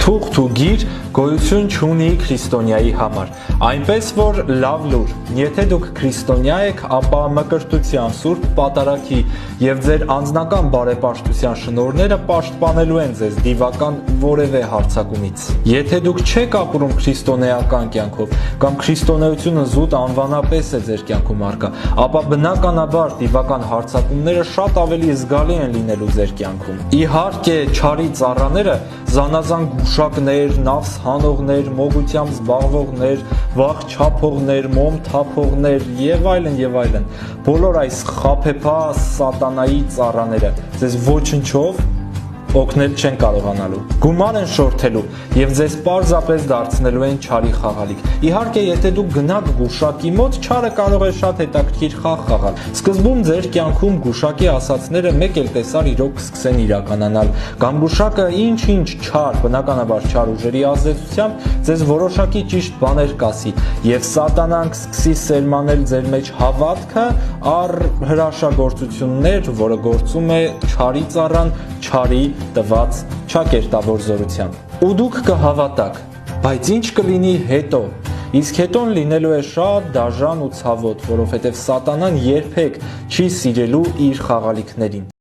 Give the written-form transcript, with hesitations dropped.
թուղթ ու գիր գոյություն չունի քրիստոնյայի համար, այնպես որ լավ լուր, եթե դուք քրիստոնյա եք, ապա մկրտության, սուրբ պատարագի եւ ձեր անձնական բարեպաշտության շնորհները պաշտպանելու են ձեզ դիվական որևէ հարձակումից։ Եթե դուք չեք ապրում քրիստոնեական կյանքով կամ քրիստոնեությունը զուտ անվանապես է ձեր կյանքում առկա, ապա բնականաբար դիվական հարձակումները շատ ավելի զգալի են լինելու ձեր կյանքում։ Իհարկե, չարի ծառաները զանազան գուշակներ, նավս հանողներ, մոգությամբ զբաղվողներ, վախ չափողներ, մոմ թափողներ եւ այլն, բոլոր այս խաբեբա սատանայի ծառաները ձեզ ոչնչով օգնել չեն կարողանալու, գումար են շորթելու եւ ձեզ պարզապես դարձնելու են չարի խաղալիք։ Իհարկե, եթե դուք գնաք գուշակի մոտ, չարը կարող է շատ հետաքրքիր խաղ խաղալ։ Սկզբում ձեր կյանքում գուշակի ասածները մեկ էլ տեսար իրոք սկսեն իրականանալ, կամ գուշակը ինչ-ինչ չար, բնականաբար չար ուժերի ազդեցությամբ ձեզ որոշակի ճիշտ բաներ կասի եւ սատանան կսկսի սերմանել ձեր մեջ հավատքը առ հրաշագործություններ, որը գործում է չարի ծառան, չարի տված չակերտավոր զորությամբ։ Ու դուք կհավատաք, բայց ինչ կլինի հետո։ Իսկ հետոն լինելու է շատ դաժան ու ցավոտ, որովհետև սատանան երբեք չի սիրելու իր խաղալիքներին։